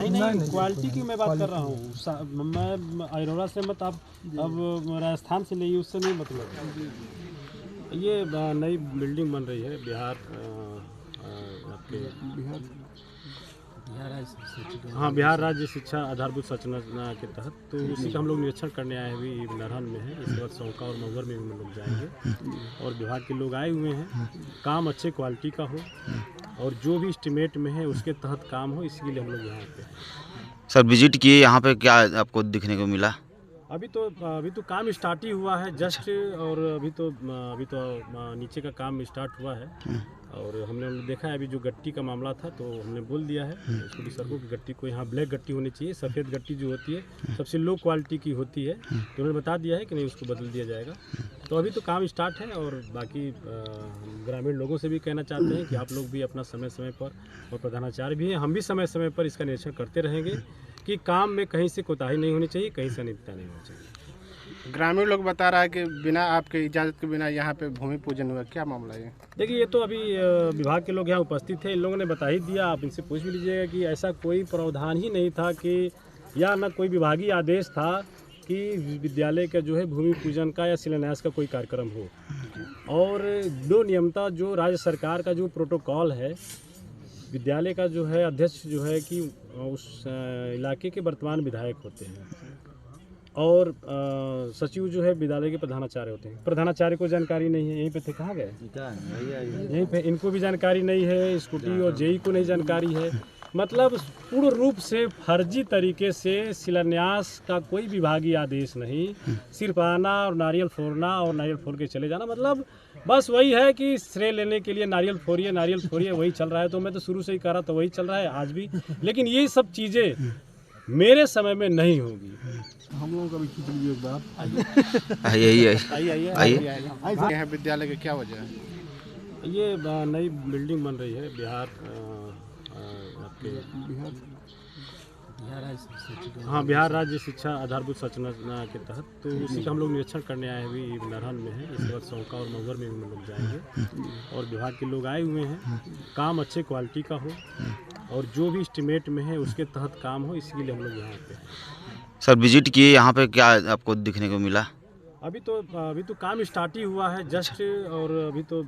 नहीं, क्वालिटी की मैं बात कर रहा हूँ। मैं अरोड़ा से मत आप अब राजस्थान से नहीं, उससे नहीं मतलब। ये नई बिल्डिंग बन रही है आपके बिहार राज्य शिक्षा आधारभूत संरचना के तहत, तो उसी का हम लोग निरीक्षण करने आए हुए नरहन में है। इसके बाद सौका और महुवर में भी हम लोग जाएंगे और विभाग के लोग आए हुए हैं। काम अच्छे क्वालिटी का हो और जो भी एस्टीमेट में है उसके तहत काम हो, इसके लिए हम लोग यहाँ पे हैं। सर विजिट किए यहाँ पे, क्या आपको दिखने को मिला? अभी तो काम स्टार्ट ही हुआ है जस्ट, और अभी तो नीचे का काम स्टार्ट हुआ है। और हमने देखा है अभी जो गट्टी का मामला था, तो हमने बोल दिया है उसको भी सड़कों की गट्टी को यहाँ ब्लैक गट्टी होनी चाहिए। सफ़ेद गट्टी जो होती है सबसे लो क्वालिटी की होती है, तो उन्होंने बता दिया है कि नहीं, उसको बदल दिया जाएगा। तो अभी तो काम स्टार्ट है और बाकी ग्रामीण लोगों से भी कहना चाहते हैं कि आप लोग भी अपना समय समय पर, और प्रधानाचार्य भी हैं, हम भी समय समय पर इसका निरीक्षण करते रहेंगे कि काम में कहीं से कोताही नहीं होनी चाहिए, कहीं से अनियमितता नहीं होनी चाहिए। ग्रामीण लोग बता रहा है कि बिना आपके इजाज़त के बिना यहाँ पे भूमि पूजन हुआ, क्या मामला है? देखिए, ये तो अभी विभाग के लोग यहाँ उपस्थित थे, इन लोगों ने बता ही दिया। आप इनसे पूछ भी लीजिएगा कि ऐसा कोई प्रावधान ही नहीं था कि, या न कोई विभागीय आदेश था कि विद्यालय का जो है भूमि पूजन का या शिलान्यास का कोई कार्यक्रम हो। और दो नियमता जो राज्य सरकार का जो प्रोटोकॉल है, विद्यालय का जो है अध्यक्ष जो है कि उस इलाके के वर्तमान विधायक होते हैं, और सचिव जो है विद्यालय के प्रधानाचार्य होते हैं। प्रधानाचार्य को जानकारी नहीं है, यहीं पे थे, कहाँ गए? यहीं पे इनको भी जानकारी नहीं है, स्कूटी और जेई को नहीं जानकारी है। मतलब पूर्ण रूप से फर्जी तरीके से शिलान्यास का कोई विभागीय आदेश नहीं, सिर्फ आना और नारियल फोड़ना और नारियल फोड़ के चले जाना। मतलब बस वही है कि श्रेय लेने के लिए नारियल फोड़िए, वही चल रहा है। तो मैं तो शुरू से ही कह रहा था, वही चल रहा है आज भी। लेकिन ये सब चीज़ें मेरे समय में नहीं होगी। हम लोगों का भी खींच लीजिए एक बार। आइए। विद्यालय की क्या वजह है? ये नई बिल्डिंग बन रही है बिहार राज्य शिक्षा आधारभूत संरचना के तहत, तो उसी का हम लोग निरीक्षण करने आए हुए नरहन में है। इसके बाद सौका और महुवर में भी हम लोग जाएंगे और विभाग के लोग आए हुए हैं। काम अच्छे क्वालिटी का हो और जो भी एस्टीमेट में है उसके तहत काम हो, इसके लिए हम लोग यहाँ पे हैं। सर विजिट किए यहाँ पे, क्या आपको दिखने को मिला? अभी तो काम स्टार्ट ही हुआ है जस्ट, और अभी तो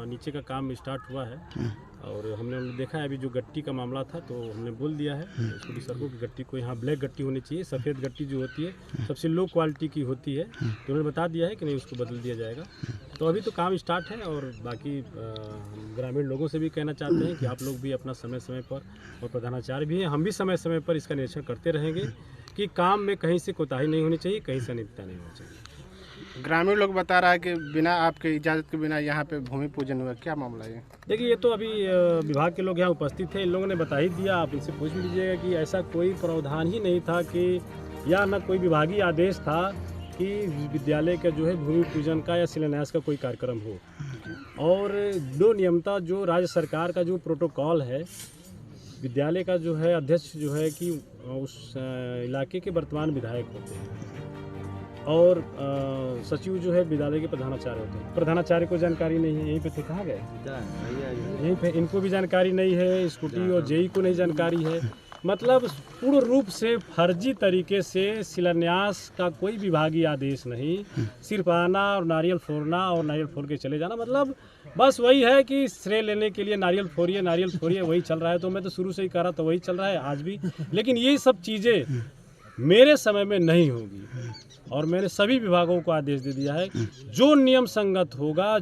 नीचे का काम स्टार्ट हुआ है। और हमने देखा है अभी जो गट्टी का मामला था, तो हमने बोल दिया है उसको भी सड़कों की गट्टी को यहाँ ब्लैक गट्टी होनी चाहिए। सफ़ेद गट्टी जो होती है सबसे लो क्वालिटी की होती है, तो उन्होंने बता दिया है कि नहीं, उसको बदल दिया जाएगा। तो अभी तो काम स्टार्ट है और बाकी ग्रामीण लोगों से भी कहना चाहते हैं कि आप लोग भी अपना समय समय पर, और प्रधानाचार्य भी हैं, हम भी समय समय पर इसका निरीक्षण करते रहेंगे कि काम में कहीं से कोताही नहीं होनी चाहिए, कहीं से अनियमितता नहीं होनी चाहिए। ग्रामीण लोग बता रहा है कि बिना आपके इजाज़त के बिना यहाँ पे भूमि पूजन हुआ, क्या मामला है? देखिए, ये तो अभी विभाग के लोग यहाँ उपस्थित थे, इन लोगों ने बता ही दिया। आप इनसे पूछ भी लीजिएगा कि ऐसा कोई प्रावधान ही नहीं था कि, या न कोई विभागीय आदेश था कि विद्यालय का जो है भूमि पूजन का या शिलान्यास का कोई कार्यक्रम हो। और दो नियमता जो राज्य सरकार का जो प्रोटोकॉल है, विद्यालय का जो है अध्यक्ष जो है कि उस इलाके के वर्तमान विधायक होते हैं, और सचिव जो है विद्यालय के प्रधानाचार्य होते हैं। प्रधानाचार्य को जानकारी नहीं है, यहीं पे थे, कहाँ गए? यहीं पे इनको भी जानकारी नहीं है, स्कूटी और जेई को नहीं जानकारी है। मतलब पूर्ण रूप से फर्जी तरीके से शिलान्यास का कोई विभागीय आदेश नहीं, सिर्फ आना और नारियल फोड़ना और नारियल फोड़ के चले जाना। मतलब बस वही है कि श्रेय लेने के लिए नारियल फोड़िए, वही चल रहा है। तो मैं तो शुरू से ही कह रहा था, वही चल रहा है आज भी। लेकिन ये सब चीज़ें मेरे समय में नहीं होगी, और मैंने सभी विभागों को आदेश दे दिया है, जो नियम संगत होगा,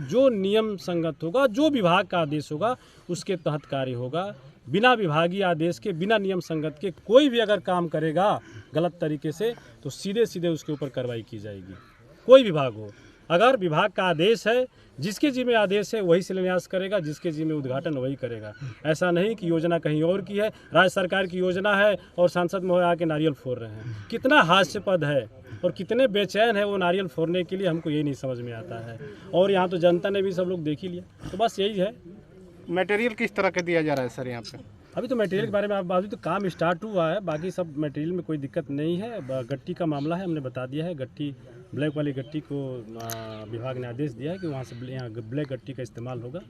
जो विभाग का आदेश होगा उसके तहत कार्य होगा। बिना विभागीय आदेश के, बिना नियम संगत के कोई भी अगर काम करेगा गलत तरीके से, तो सीधे सीधे उसके ऊपर कार्रवाई की जाएगी। कोई विभाग हो, अगर विभाग का आदेश है, जिसके जिम्मे आदेश है वही शिलान्यास करेगा, जिसके जिम्मे उद्घाटन वही करेगा। ऐसा नहीं कि योजना कहीं और की है, राज्य सरकार की योजना है और सांसद महोदय आके नारियल फोड़ रहे हैं। कितना हास्यास्पद है और कितने बेचैन है वो नारियल फोड़ने के लिए, हमको यही नहीं समझ में आता है। और यहाँ तो जनता ने भी सब लोग देख ही लिया। तो बस यही है। मटेरियल किस तरह का दिया जा रहा है सर यहाँ पे? अभी तो मटेरियल के बारे में आप अभी तो काम स्टार्ट हुआ है, बाकी सब मटेरियल में कोई दिक्कत नहीं है। गट्टी का मामला है, हमने बता दिया है, गट्टी ब्लैक वाली गट्टी को विभाग ने आदेश दिया है कि वहाँ से यहाँ ब्लैक गट्टी का इस्तेमाल होगा।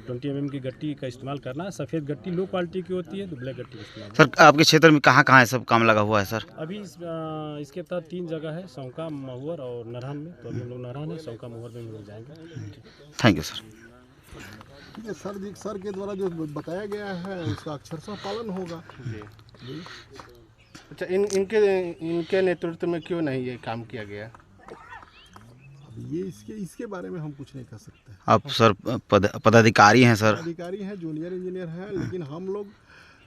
20 mm की गट्टी का इस्तेमाल करना है। सफ़ेद गट्टी लो क्वालिटी की होती है, तो ब्लैक गट्टी का इस्तेमाल सर आपके क्षेत्र में कहाँ कहाँ ये सब काम लगा हुआ है सर? अभी इसके तहत 3 जगह है, सौंका, महुअर और नरहन में। तो अभी हम लोग नरहन है, सौंका, महुअर में हम लोग जाएंगे। Thank you sir. ठीक है सर के द्वारा जो बताया गया है उसका अक्षरशः पालन होगा। जी। अच्छा, इनके नेतृत्व में क्यों नहीं ये काम किया गया? अब ये इसके बारे में हम कुछ नहीं कर सकते। आप सर पदाधिकारी हैं सर? अधिकारी हैं, जूनियर इंजीनियर हैं, लेकिन हम लोग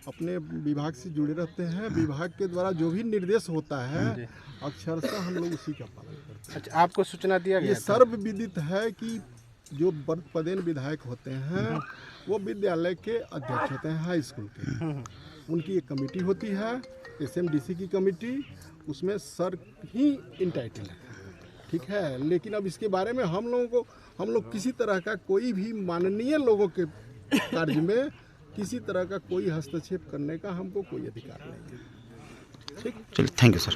अपने विभाग से जुड़े रहते हैं। विभाग के द्वारा जो भी निर्देश होता है अक्षरशः हम लोग उसी का पालन करते हैं। अच्छा, आपको सूचना दिया गया? ये सर्वविदित है कि जो पदेन विधायक होते हैं वो विद्यालय के अध्यक्ष होते हैं, हाई स्कूल के। उनकी एक कमेटी होती है, SMDC की कमेटी, उसमें सर ही इंटाइटल है, ठीक है। लेकिन अब इसके बारे में हम लोग किसी तरह का कोई भी माननीय लोगों के कार्य में किसी तरह का कोई हस्तक्षेप करने का हमको कोई अधिकार नहीं है। चलिए, थैंक यू सर।